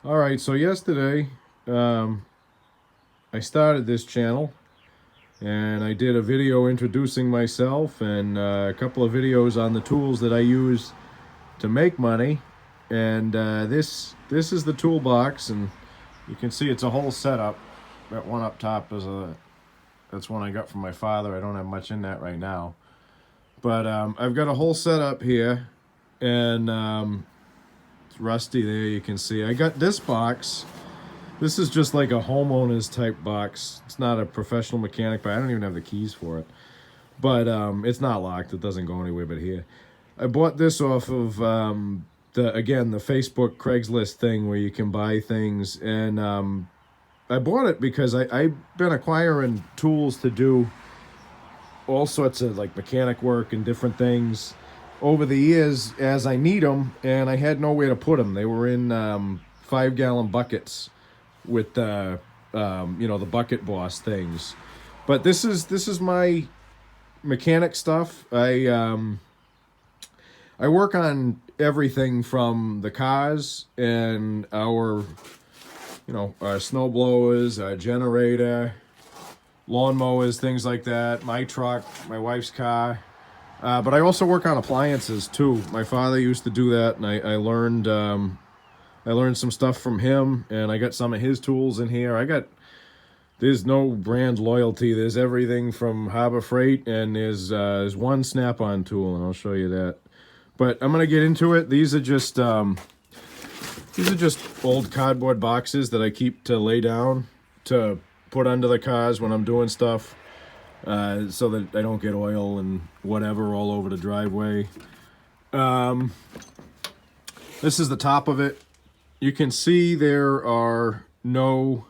All right, so yesterday I started this channel and I did a video introducing myself and a couple of videos on the tools that I use to make money. And this is the toolbox, and you can see it's a whole setup. That one up top is that's one I got from my father. I don't have much in that right now, but I've got a whole setup here, and it's rusty there. You can see I got this box. This is just like a homeowner's type box. It's not a professional mechanic, but I don't even have the keys for it. But it's not locked. It doesn't go anywhere but here. I bought this off of the Facebook Craigslist thing where you can buy things, and I bought it because I've been acquiring tools to do all sorts of like mechanic work and different things over the years as I need them, and I had nowhere to put them. They were in 5-gallon buckets with the bucket boss things. But this is my mechanic stuff. I work on everything from the cars and our snow blowers, our generator, lawnmowers, things like that. My truck, my wife's car. But I also work on appliances too. My father used to do that, and I learned some stuff from him, and I got some of his tools in here. There's no brand loyalty. There's everything from Harbor Freight, and there's one Snap-on tool, and I'll show you that. But I'm gonna get into it. These are just old cardboard boxes that I keep to lay down to put under the cars when I'm doing stuff, so that I don't get oil and whatever all over the driveway. This is the top of it. You can see there are no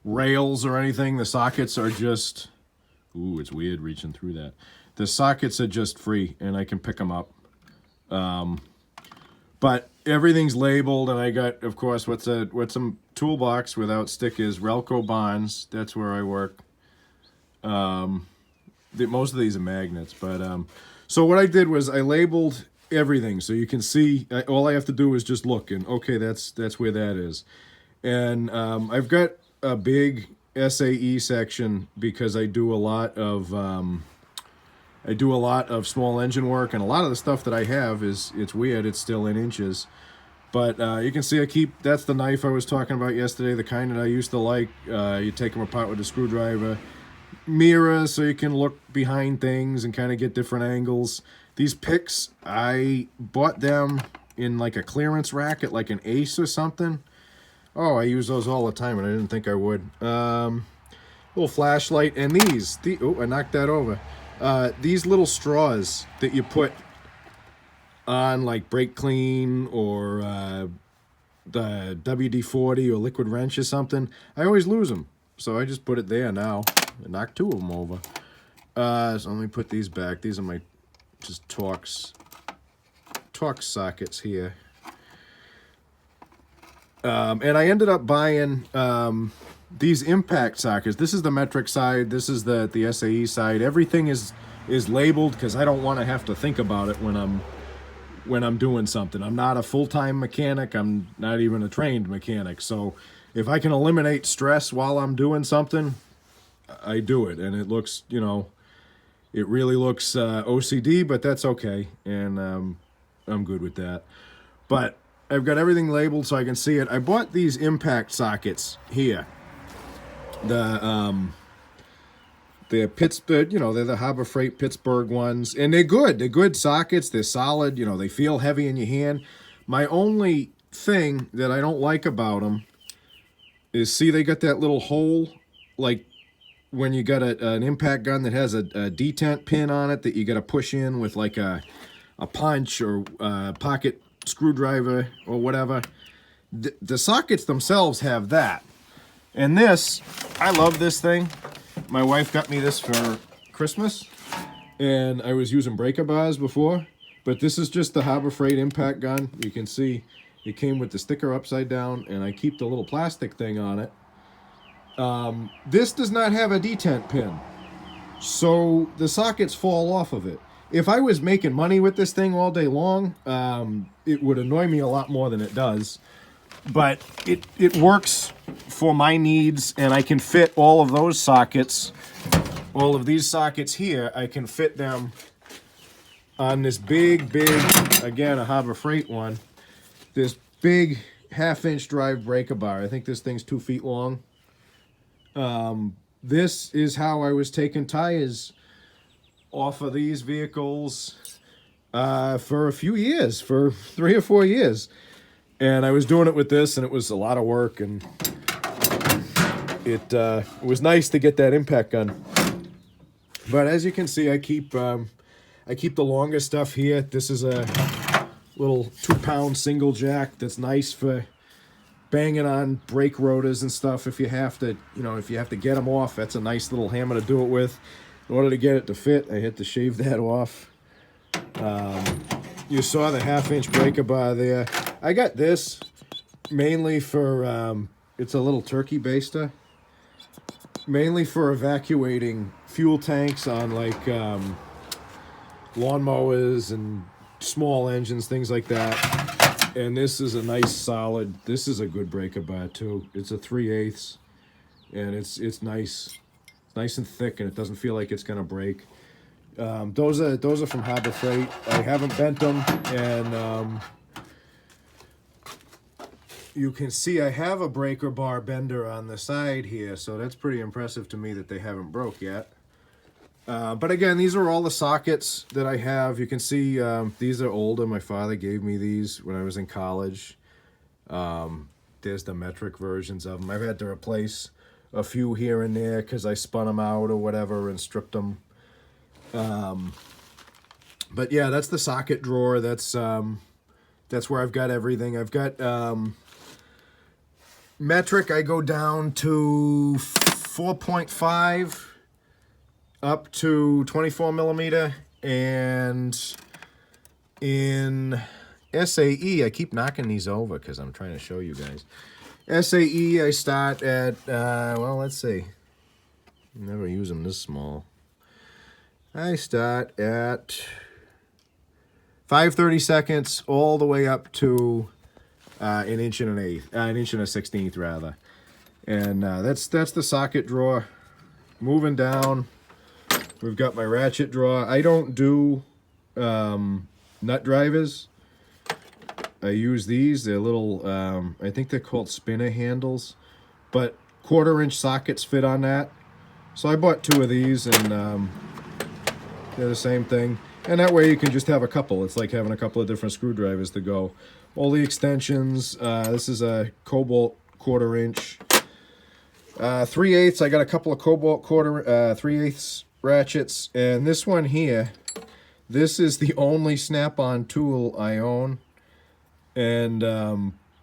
rails or anything. The sockets are just, ooh, it's weird reaching through that. The sockets are just free, and I can pick them up. But everything's labeled, and I got, of course, what's a toolbox without stickers? Relco Bonds. That's where I work. Most of these are magnets, but so what I did was I labeled everything, so you can see. All I have to do is just look, and okay, that's where that is. And I've got a big SAE section because I do a lot of small engine work, and a lot of the stuff that I have it's weird. It's still in inches, but you can see that's the knife I was talking about yesterday, the kind that I used to like. You take them apart with a screwdriver. Mirrors so you can look behind things and kind of get different angles. These picks, I bought them in like a clearance rack at like an Ace or something. Oh, I use those all the time, and I didn't think I would. Little flashlight, and oh, I knocked that over. These little straws that you put on like brake clean or the WD-40 or liquid wrench or something. I always lose them, so I just put it there now. I knocked 2 of them over. So let me put these back. These are my just Torx sockets here. And I ended up buying these impact sockets. This is the metric side. This is the SAE side. Everything is labeled because I don't want to have to think about it when I'm doing something. I'm not a full-time mechanic. I'm not even a trained mechanic. So if I can eliminate stress while I'm doing something, I do it. And it looks, it really looks OCD, but that's okay. And I'm good with that. But I've got everything labeled so I can see it. I bought these impact sockets here. They're Pittsburgh, they're the Harbor Freight Pittsburgh ones, and they're good. They're good sockets. They're solid. They feel heavy in your hand. My only thing that I don't like about them is, see, they got that little hole, like when you got an impact gun that has a detent pin on it that you got to push in with like a punch or a pocket screwdriver or whatever. The sockets themselves have that. And this, I love this thing. My wife got me this for Christmas, and I was using breaker bars before, but this is just the Harbor Freight impact gun. You can see it came with the sticker upside down, and I keep the little plastic thing on it. This does not have a detent pin, so the sockets fall off of it. If I was making money with this thing all day long, it would annoy me a lot more than it does. but it works for my needs, and I can fit all of those sockets, all of these sockets here, I can fit them on this big, again, a Harbor Freight one, this big 1/2-inch drive breaker bar. I think this thing's 2 feet long. This is how I was taking tires off of these vehicles for a few years, for 3 or 4 years. And I was doing it with this, and it was a lot of work, and it was nice to get that impact gun. But as you can see, I keep the longer stuff here. This is a little 2-pound single jack that's nice for banging on brake rotors and stuff. If you have to, if you have to get them off, that's a nice little hammer to do it with. In order to get it to fit, I had to shave that off. You saw the 1/2-inch breaker bar there. I got this mainly for, it's a little turkey baster, mainly for evacuating fuel tanks on like lawnmowers and small engines, things like that. And this is a nice solid, this is a good breaker bar too. It's a 3/8, and it's nice. It's nice and thick, and it doesn't feel like it's gonna break. Those are from Harbor Freight. I haven't bent them, and you can see I have a breaker bar bender on the side here, so that's pretty impressive to me that they haven't broke yet. But again, these are all the sockets that I have. You can see these are older. My father gave me these when I was in college. There's the metric versions of them. I've had to replace a few here and there because I spun them out or whatever and stripped them. But yeah, that's the socket drawer. That's where I've got everything. I've got metric. I go down to 4.5 up to 24 millimeter, and in SAE, I keep knocking these over because I'm trying to show you guys. SAE, I start at well, let's see. Never use them this small. I start at 5/32 all the way up to an inch and an inch and a 1/16 rather. And that's the socket drawer. Moving down, we've got my ratchet drawer. I don't do nut drivers. I use these. They're little, I think they're called spinner handles, but 1/4-inch sockets fit on that. So I bought 2 of these, and they're the same thing. And that way you can just have a couple. It's like having a couple of different screwdrivers to go. All the extensions. This is a Cobalt 1/4-inch. 3/8. I got a couple of Cobalt 3/8 ratchets. And this one here, this is the only Snap-on tool I own. And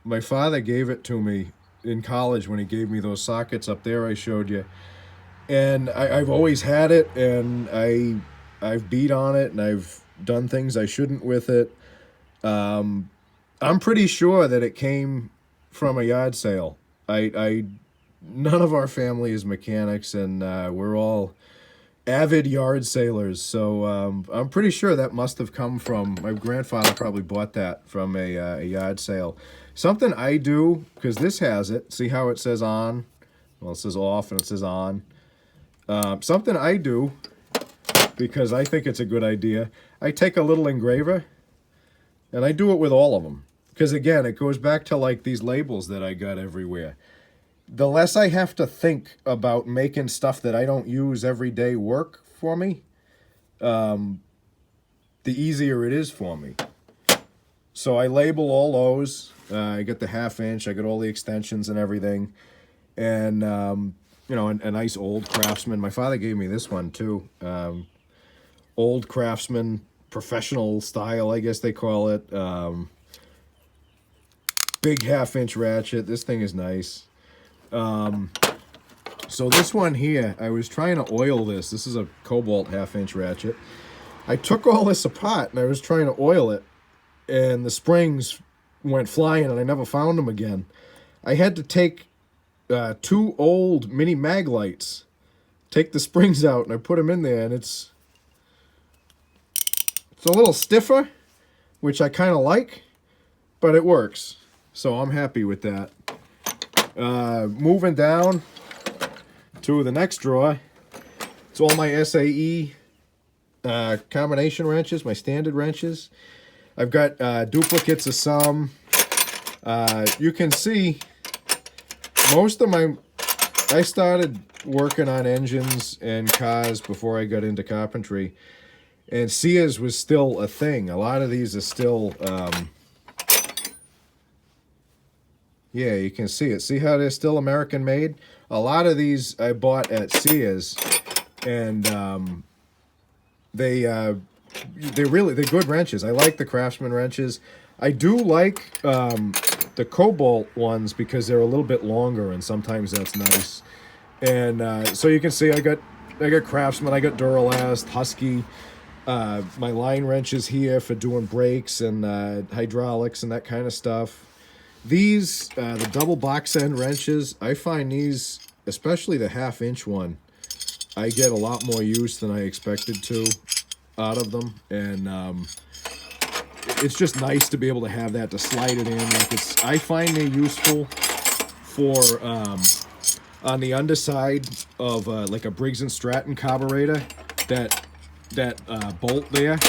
my father gave it to me in college when he gave me those sockets up there I showed you. And I've always had it, and I've beat on it, and I've done things I shouldn't with it. I'm pretty sure that it came from a yard sale. None of our family is mechanics, and we're all avid yard sailors. So I'm pretty sure that must have come from, my grandfather probably bought that from a yard sale. Something I do, because this has it, see how it says on? Well, it says off and it says on. Something I do, because I think it's a good idea, I take a little engraver, and I do it with all of them. Because again, it goes back to like these labels that I got everywhere. The less I have to think about making stuff that I don't use every day work for me, the easier it is for me. So I label all those. I get the 1/2-inch, I get all the extensions and everything. And, you know, a nice old Craftsman. My father gave me this one too. Old Craftsman, professional style, I guess they call it. Big 1/2-inch ratchet. This thing is nice. So this one here, I was trying to oil this. This is a Cobalt 1/2-inch ratchet. I took all this apart and I was trying to oil it, and the springs went flying and I never found them again. I had to take 2 old mini mag lights, take the springs out, and I put them in there, and it's a little stiffer, which I kind of like, but it works. So I'm happy with that. Moving down to the next drawer, it's all my SAE combination wrenches, my standard wrenches. I've got duplicates of some. You can see most of my... I started working on engines and cars before I got into carpentry, and Sears was still a thing. A lot of these are still... yeah, you can see it. See how they're still American made? A lot of these I bought at Sears, and they're good wrenches. I like the Craftsman wrenches. I do like the Cobalt ones because they're a little bit longer, and sometimes that's nice. And so you can see I got Craftsman, I got Duralast, Husky. My line wrenches here for doing brakes and hydraulics and that kind of stuff. These, the double box end wrenches, I find these, especially the 1/2-inch one, I get a lot more use than I expected to out of them. And it's just nice to be able to have that, to slide it in. Like I find they're useful for, on the underside of like a Briggs & Stratton carburetor, that bolt there.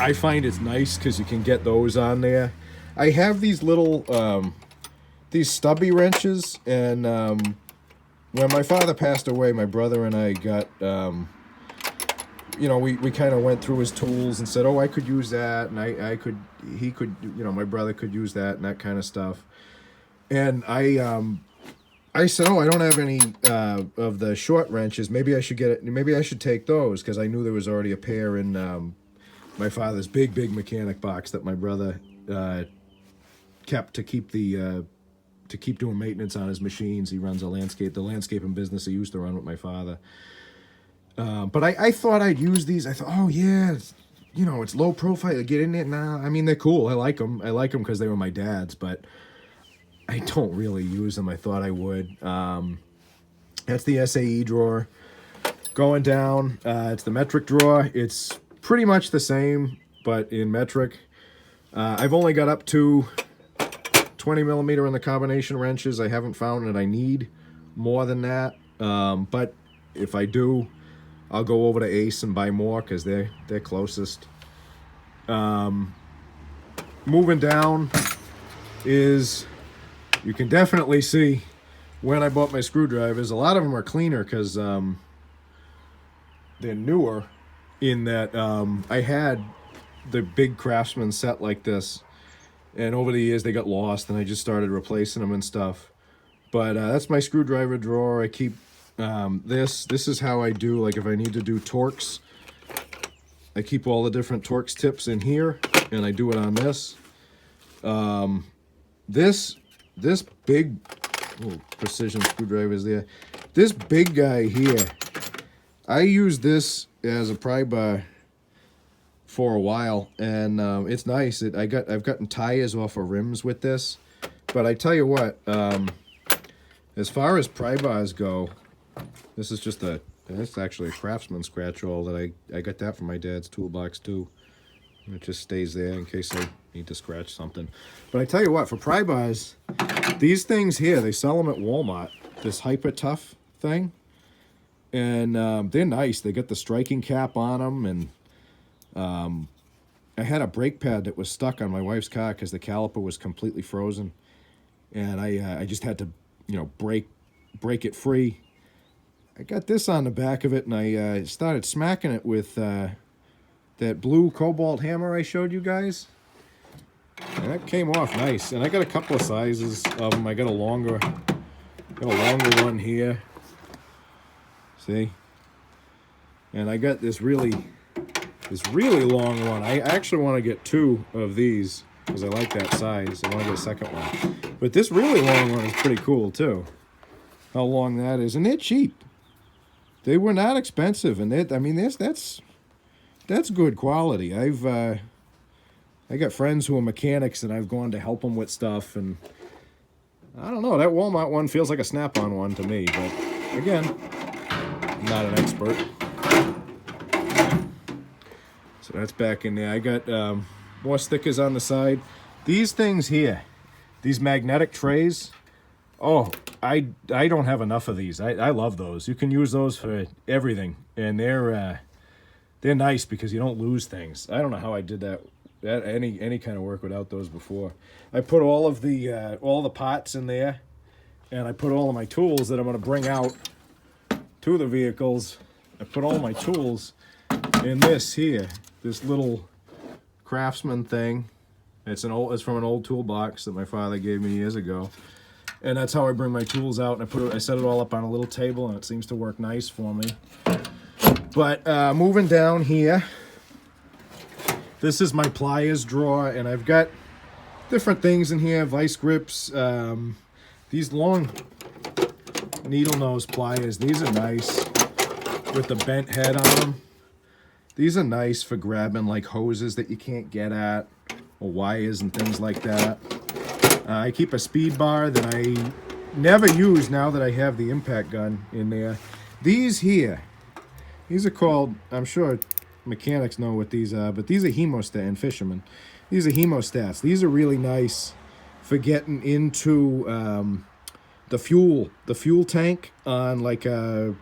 I find it's nice because you can get those on there. I have these little, these stubby wrenches, and when my father passed away, my brother and I got, you know, we kind of went through his tools and said, oh, I could use that, and he could, you know, my brother could use that and that kind of stuff. And I said, oh, I don't have any of the short wrenches. Maybe I should get it. Maybe I should take those, because I knew there was already a pair in my father's big mechanic box that my brother kept to keep doing maintenance on his machines. He runs the landscaping business he used to run with my father. But I thought I'd use these. I thought, oh yeah, you know, it's low profile. Get in it. Nah, I mean, they're cool. I like them. I like them because they were my dad's, but I don't really use them. I thought I would. That's the SAE drawer. Going down, it's the metric drawer. It's pretty much the same, but in metric. I've only got up to 20 millimeter in the combination wrenches. I haven't found that I need more than that. But if I do, I'll go over to Ace and buy more because they're closest. Moving down is, you can definitely see when I bought my screwdrivers. A lot of them are cleaner because they're newer, in that I had the big Craftsman set like this, and over the years they got lost, and I just started replacing them and stuff. But that's my screwdriver drawer. I keep this is how I do, like, if I need to do Torx, I keep all the different Torx tips in here, and I do it on this. This big, precision screwdrivers there. This big guy here, I use this as a pry bar for a while, and it's nice. I've gotten tires off of rims with this, but I tell you what, as far as pry bars go, this is just it's actually a Craftsman scratch awl that I got that from my dad's toolbox too. It just stays there in case I need to scratch something. But I tell you what, for pry bars, these things here, they sell them at Walmart, this Hyper Tough thing, and they're nice. They got the striking cap on them, and I had a brake pad that was stuck on my wife's car because the caliper was completely frozen, and I just had to, you know, break it free. I got this on the back of it, and I started smacking it with that blue Cobalt hammer I showed you guys, and that came off nice. And I got a couple of sizes of them. I got a longer one here, see, and I got this really long one. I actually want to get 2 of these because I like that size. I want to get a second one, but this really long one is pretty cool too. How long that is, and they're cheap. They were not expensive, and I mean, that's good quality. I got friends who are mechanics, and I've gone to help them with stuff, and I don't know, that Walmart one feels like a Snap-on one to me, but again, I'm not an expert. So that's back in there. I got more stickers on the side. These things here, These magnetic trays. Oh, I don't have enough of these. I love those. You can use those for everything, and they're nice because you don't lose things. I don't know how I did that any kind of work without those before. I put all the pots in there, and I put all of my tools that I'm going to bring out to the vehicles. I put all my tools in this here, this little Craftsman thing. It's from an old toolbox that my father gave me years ago. And that's how I bring my tools out, and I set it all up on a little table, and it seems to work nice for me. But moving down here, this is my pliers drawer, and I've got different things in here, vice grips, these long needle nose pliers. These are nice with the bent head on them. These are nice for grabbing like hoses that you can't get at, or wires and things like that. I keep a speed bar that I never use now that I have the impact gun in there. These here, these are called, I'm sure mechanics know what these are, but these are hemostat and fishermen. These are hemostats. These are really nice for getting into the fuel tank on like a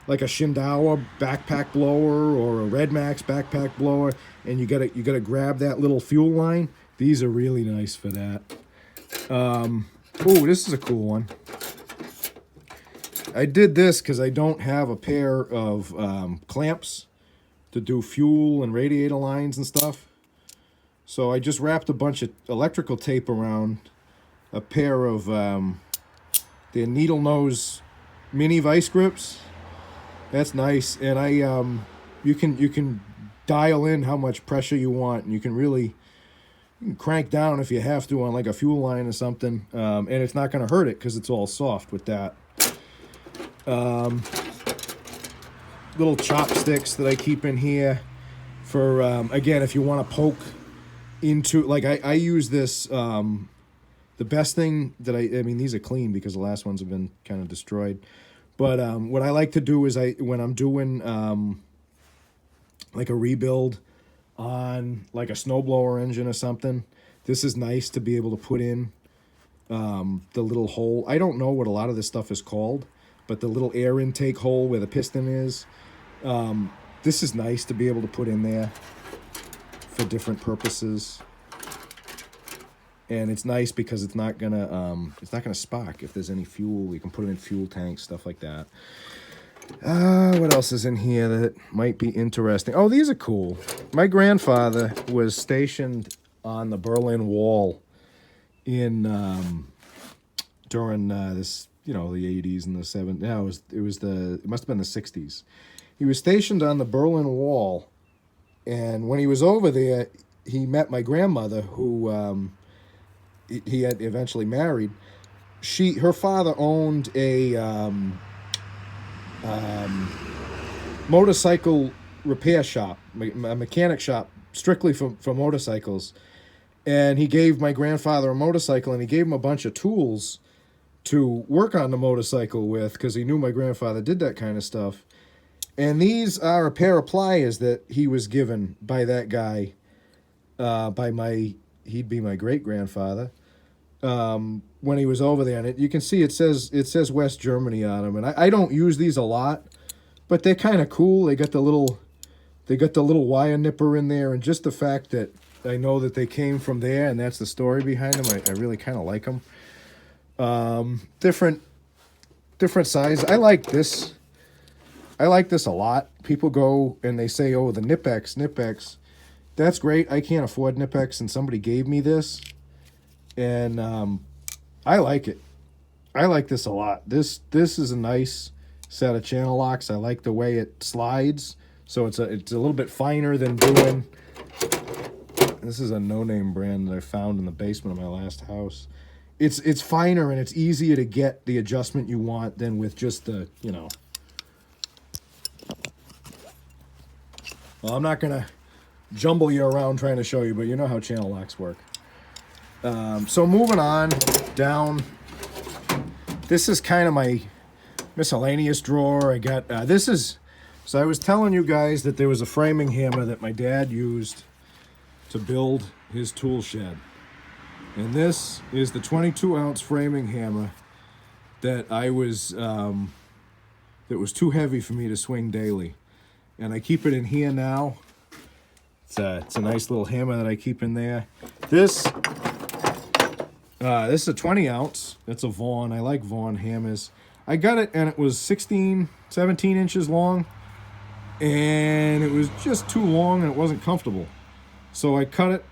Shindaiwa backpack blower or a Red Max backpack blower, and you gotta grab that little fuel line. These are really nice for that. Oh, this is a cool one. I did this because I don't have a pair of clamps to do fuel and radiator lines and stuff. So I just wrapped a bunch of electrical tape around a pair of the needle nose mini vice grips. That's nice, and you can dial in how much pressure you want, and you can crank down if you have to on like a fuel line or something, and it's not going to hurt it because it's all soft with that. Little chopsticks that I keep in here for again, if you want to poke into, like I use this. The best thing that I mean, these are clean because the last ones have been kind of destroyed. But what I like to do is when I'm doing like a rebuild on like a snowblower engine or something, this is nice to be able to put in the little hole. I don't know what a lot of this stuff is called, but the little air intake hole where the piston is, this is nice to be able to put in there for different purposes. And it's nice because it's not gonna spark if there's any fuel. You can put it in fuel tanks, stuff like that. What else is in here that might be interesting? Oh, these are cool. My grandfather was stationed on the Berlin Wall in during this, the 80s and the 70s. No, it must have been the 60s. He was stationed on the Berlin Wall, and when he was over there, he met my grandmother, who he had eventually married. Her father owned a motorcycle repair shop, a mechanic shop, strictly for motorcycles. And he gave my grandfather a motorcycle, and he gave him a bunch of tools to work on the motorcycle with, because he knew my grandfather did that kind of stuff. And these are a pair of pliers that he was given by that guy, he'd be my great-grandfather, when he was over there. And you can see it says West Germany on them. And I don't use these a lot, but they're kind of cool. They got the little wire nipper in there, and just the fact that I know that they came from there, and that's the story behind them, I really kind of like them. Different size. I like this. I like this a lot. People go and they say, oh, the Knipex. That's great. I can't afford Knipex, and somebody gave me this. And I like it. I like this a lot. This is a nice set of channel locks. I like the way it slides. So it's a little bit finer than doing... This is a no-name brand that I found in the basement of my last house. It's finer, and it's easier to get the adjustment you want than with just the, Well, I'm not going to jumble you around trying to show you, but you know how channel locks work. So moving on down, this is kind of my miscellaneous drawer. I got, so I was telling you guys that there was a framing hammer that my dad used to build his tool shed. And this is the 22-ounce framing hammer that that was too heavy for me to swing daily. And I keep it in here now. It's a nice little hammer that I keep in there. This is a 20-ounce. It's a Vaughan. I like Vaughan hammers. I got it and it was 16, 17 inches long. And it was just too long and it wasn't comfortable. So I cut it.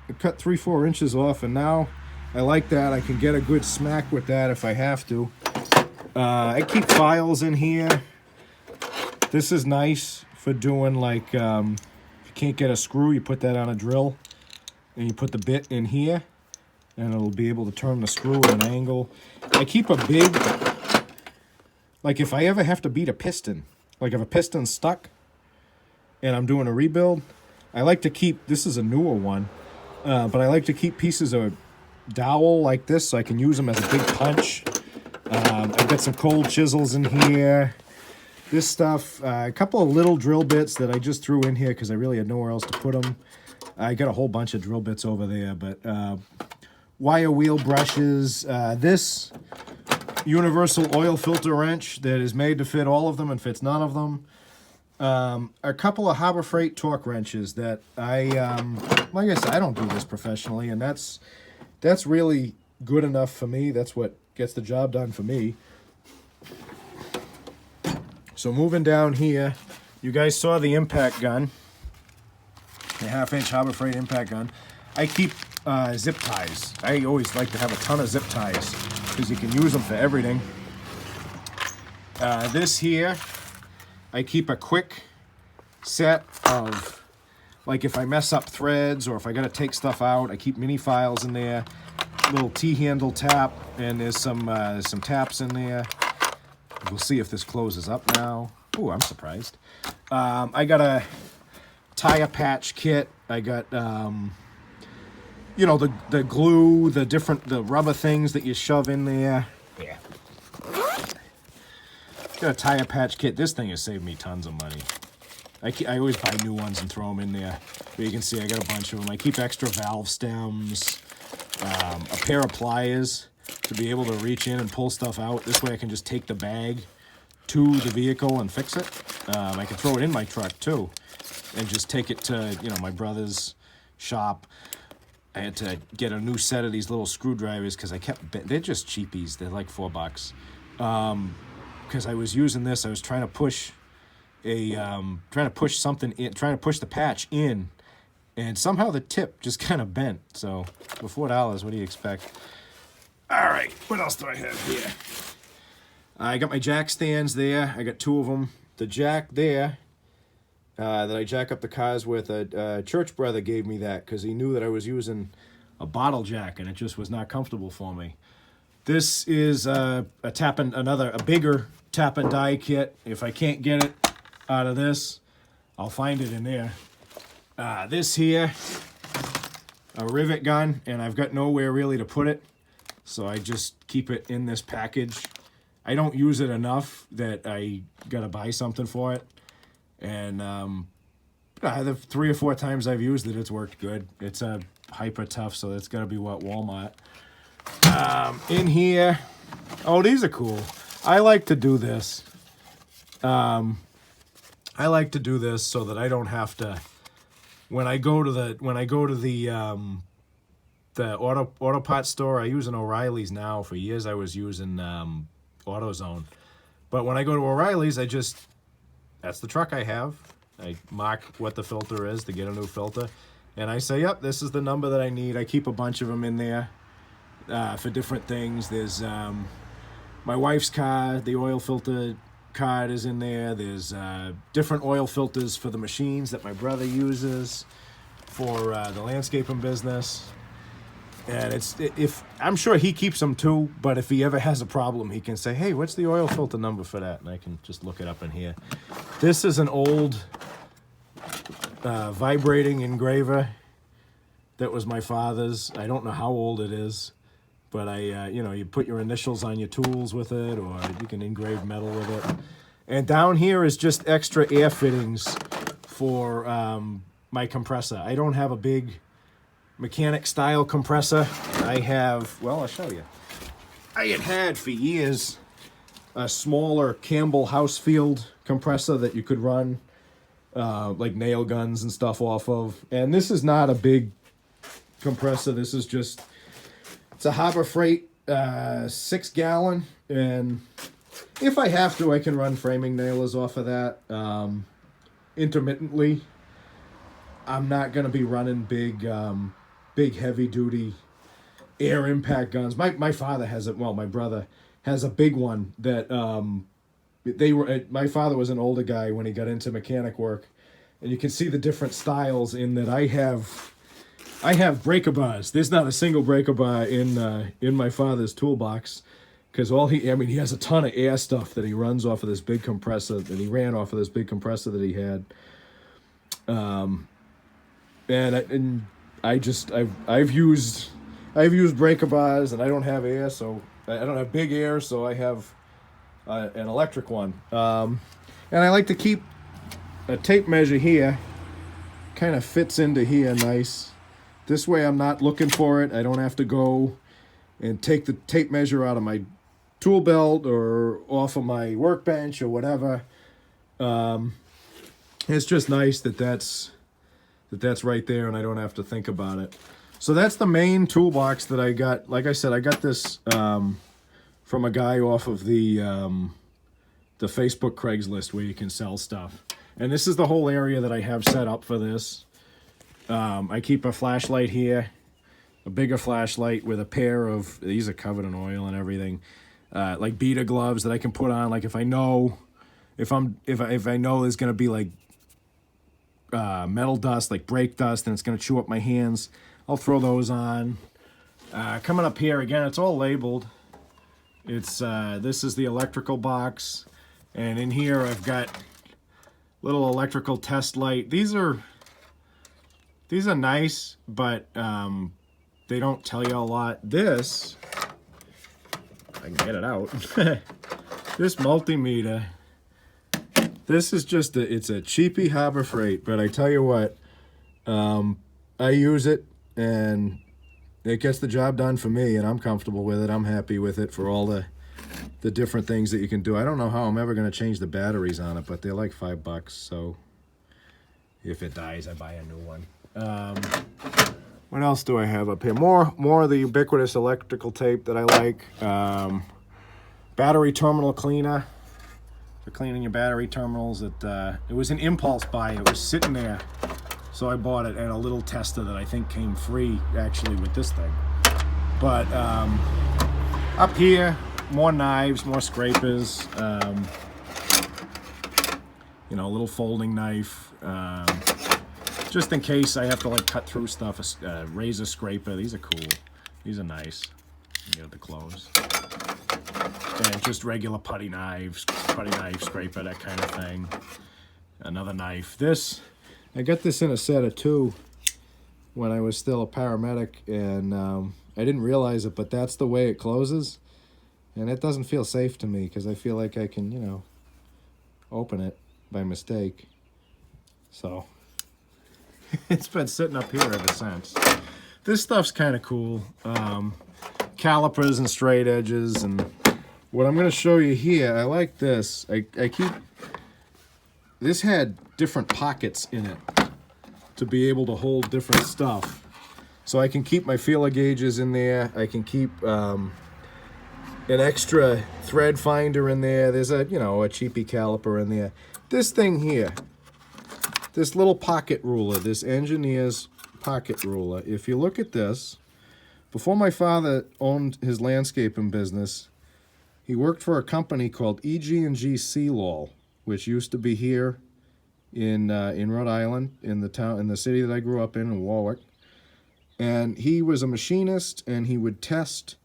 I cut 3-4 inches off, and now I like that. I can get a good smack with that if I have to. I keep files in here. This is nice for doing like, if you can't get a screw, you put that on a drill, and you put the bit in here, and it'll be able to turn the screw at an angle. I keep a big, like if I ever have to beat a piston, like if a piston's stuck and I'm doing a rebuild, I like to keep, this is a newer one, but I like to keep pieces of dowel like this so I can use them as a big punch. I've got some cold chisels in here. This stuff, a couple of little drill bits that I just threw in here because I really had nowhere else to put them. I got a whole bunch of drill bits over there, but wire wheel brushes. This universal oil filter wrench that is made to fit all of them and fits none of them. A couple of Harbor Freight torque wrenches that like I said, I don't do this professionally, and that's really good enough for me. That's what gets the job done for me. So moving down here, you guys saw the impact gun, the 1/2-inch Harbor Freight impact gun. I keep zip ties. I always like to have a ton of zip ties because you can use them for everything. This here, I keep a quick set of, like if I mess up threads or if I gotta take stuff out, I keep mini files in there. Little T-handle tap, and there's some taps in there. We'll see if this closes up now. Oh, I'm surprised. I got a tire patch kit. I got, you know, the glue, the rubber things that you shove in there. Yeah. Got a tire patch kit. This thing has saved me tons of money. I always buy new ones and throw them in there. But you can see I got a bunch of them. I keep extra valve stems, a pair of pliers to be able to reach in and pull stuff out. This way I can just take the bag to the vehicle and fix it. I can throw it in my truck too and just take it to, you know, my brother's shop. I had to get a new set of these little screwdrivers because they're just cheapies. They're like $4. Because I was using this, I was trying to push something in, trying to push the patch in, and somehow the tip just kind of bent. So for $4, what do you expect? All right, what else do I have here? I got my jack stands there. I got 2 of them. The jack there that I jack up the cars with, a church brother gave me that because he knew that I was using a bottle jack and it just was not comfortable for me. This is a bigger tap and die kit. If I can't get it out of this, I'll find it in there. This here, a rivet gun, and I've got nowhere really to put it, so I just keep it in this package. I don't use it enough that I gotta buy something for it, and the 3 or 4 times I've used it, it's worked good. It's a Hyper Tough, so that's gotta be what, Walmart. In here, oh, these are cool. I like to do this. I like to do this so that I don't have to, when I go to the auto parts store. I use an O'Reilly's now. For years I was using AutoZone. But when I go to O'Reilly's, that's the truck I have. I mark what the filter is to get a new filter. And I say, yep, this is the number that I need. I keep a bunch of them in there for different things. There's my wife's car, the oil filter card is in there. There's different oil filters for the machines that my brother uses for the landscaping business. And I'm sure he keeps them too, but if he ever has a problem, he can say, hey, what's the oil filter number for that? And I can just look it up in here. This is an old vibrating engraver that was my father's. I don't know how old it is, but you put your initials on your tools with it, or you can engrave metal with it. And down here is just extra air fittings for my compressor. I don't have a big mechanic style compressor. I have, well, I'll show you. I had for years a smaller Campbell Housefield compressor that you could run like nail guns and stuff off of. And this is not a big compressor. This is just, it's a Harbor Freight 6 gallon. And if I have to, I can run framing nailers off of that intermittently. I'm not going to be running big heavy duty air impact guns. My father has it. Well, my brother has a big one that my father was an older guy when he got into mechanic work, and you can see the different styles in that. I have breaker bars. There's not a single breaker bar in my father's toolbox, because he has a ton of air stuff that he runs off of this big compressor, and he ran off of this big compressor that he had. I've used breaker bars, and I don't have air, so I don't have big air, so I have an electric one. And I like to keep a tape measure here, kind of fits into here nice. This way I'm not looking for it. I don't have to go and take the tape measure out of my tool belt or off of my workbench or whatever. It's just nice that's right there, and I don't have to think about it. So that's the main toolbox that I got. Like I said, I got this from a guy off of the Facebook Craigslist where you can sell stuff. And this is the whole area that I have set up for this. I keep a flashlight here, a bigger flashlight with a pair of, these are covered in oil and everything, like beater gloves that I can put on. Like if I know there's gonna be like metal dust, like brake dust, and it's gonna chew up my hands, I'll throw those on. Coming up here again, it's all labeled. It's this is the electrical box, and in here I've got little electrical test light. These are nice, but they don't tell you a lot. This, I can get it out. This multimeter, this is just it's a cheapy Harbor Freight, but I tell you what, I use it and it gets the job done for me, and I'm comfortable with it. I'm happy with it for all the different things that you can do. I don't know how I'm ever going to change the batteries on it, but they're like $5, so if it dies, I buy a new one. What else do I have up here? More of the ubiquitous electrical tape that I like. Battery terminal cleaner for cleaning your battery terminals. It was an impulse buy. It was sitting there, so I bought it, and a little tester that I think came free actually with this thing. But up here, more knives, more scrapers. A little folding knife. Just in case I have to like cut through stuff, a razor scraper. These are cool. These are nice. You get the close. And just regular putty knife, scraper, that kind of thing. Another knife. I got this in a set of 2 when I was still a paramedic, and I didn't realize it, but that's the way it closes. And it doesn't feel safe to me because I feel like I can, open it by mistake. So it's been sitting up here ever since. This stuff's kind of cool. Calipers and straight edges, and what I'm going to show you here, I like this. This had different pockets in it to be able to hold different stuff. So I can keep my feeler gauges in there. I can keep an extra thread finder in there. There's a cheapy caliper in there. This thing here, this little pocket ruler, this engineer's pocket ruler. If you look at this, before my father owned his landscaping business, he worked for a company called EG&G Sealall, which used to be here in Rhode Island, in the city that I grew up in Warwick. And he was a machinist, and he would test.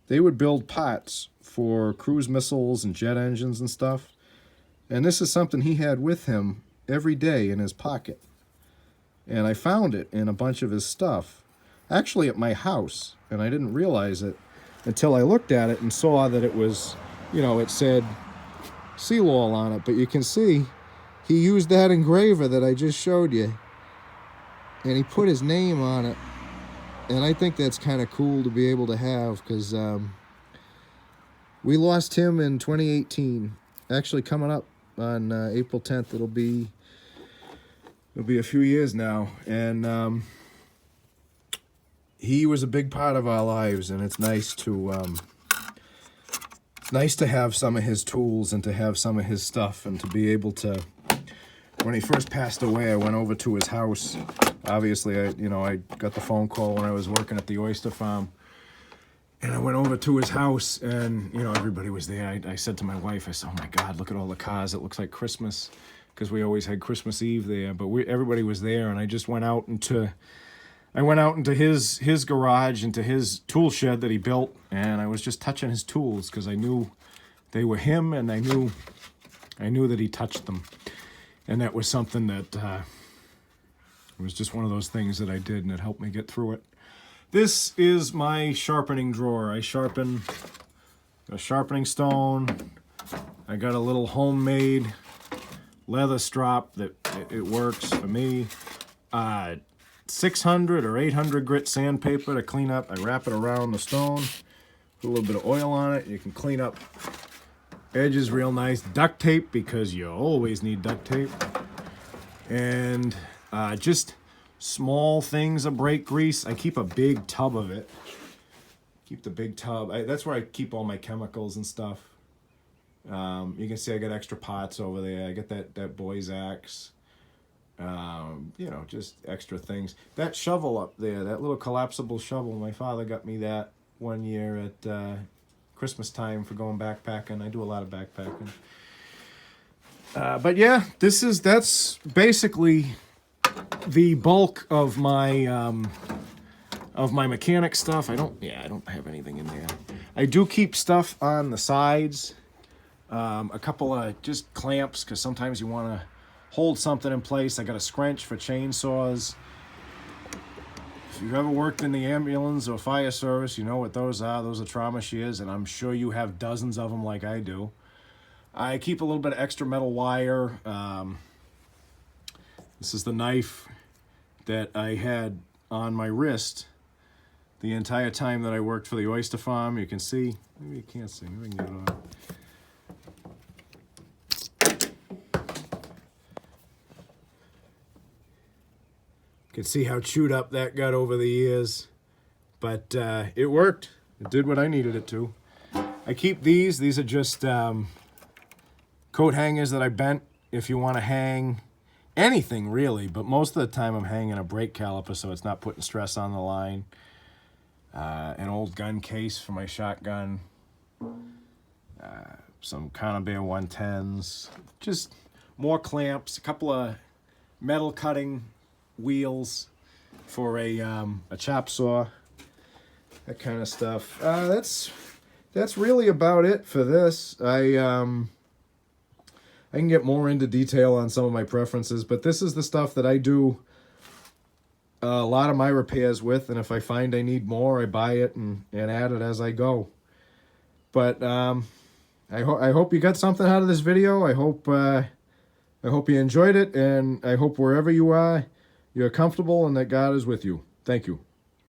They would build parts for cruise missiles and jet engines and stuff. And this is something he had with him every day in his pocket. And I found it in a bunch of his stuff, actually at my house, and I didn't realize it until I looked at it and saw that it was, it said Sealall on it. But you can see he used that engraver that I just showed you, and he put his name on it. And I think that's kind of cool to be able to have, because we lost him in 2018. Actually, coming up on April 10th, it'll be a few years now. And he was a big part of our lives, and it's nice to have some of his tools and to have some of his stuff, and to be able to. When he first passed away, I went over to his house. Obviously, I got the phone call when I was working at the oyster farm, and I went over to his house, and everybody was there. I said to my wife, I said, "Oh my God, look at all the cars! It looks like Christmas," because we always had Christmas Eve there. But everybody was there, and I just went out into his garage, into his tool shed that he built, and I was just touching his tools because I knew they were him, and I knew that he touched them. And that was something that it was just one of those things that I did, and it helped me get through it. This is my sharpening drawer. I sharpen a sharpening stone. I got a little homemade leather strop that it works for me. 600 or 800 grit sandpaper to clean up. I wrap it around the stone, put a little bit of oil on it. You can clean up edges real nice. Duct tape, because you always need duct tape. And just small things of brake grease. I keep a big tub of it. Keep the big tub. That's where I keep all my chemicals and stuff. You can see I got extra pots over there. I got that boy's axe. Just extra things. That shovel up there, that little collapsible shovel, my father got me that one year at Christmas time for going backpacking. I do a lot of backpacking. But yeah, that's basically the bulk of my mechanic stuff. I don't have anything in there. I do keep stuff on the sides. A couple of just clamps, because sometimes you want to hold something in place. I got a scrunch for chainsaws. If you've ever worked in the ambulance or fire service, you know what those are. Those are trauma shears, and I'm sure you have dozens of them like I do. I keep a little bit of extra metal wire. This is the knife that I had on my wrist the entire time that I worked for the oyster farm. You can see, maybe you can't see, maybe we can get it on. You can see how chewed up that got over the years, but it worked. It did what I needed it to. I keep these. These are just coat hangers that I bent if you want to hang anything really, but most of the time I'm hanging a brake caliper so it's not putting stress on the line. An old gun case for my shotgun. Some Conibear 110s. Just more clamps, a couple of metal cutting wheels for a chop saw, that kind of stuff. That's really about it for this. I can get more into detail on some of my preferences, but this is the stuff that I do a lot of my repairs with, and if I find I need more, I buy it and add it as I go. But I hope you got something out of this video. I hope you enjoyed it, and I hope wherever you are, you're comfortable and that God is with you. Thank you.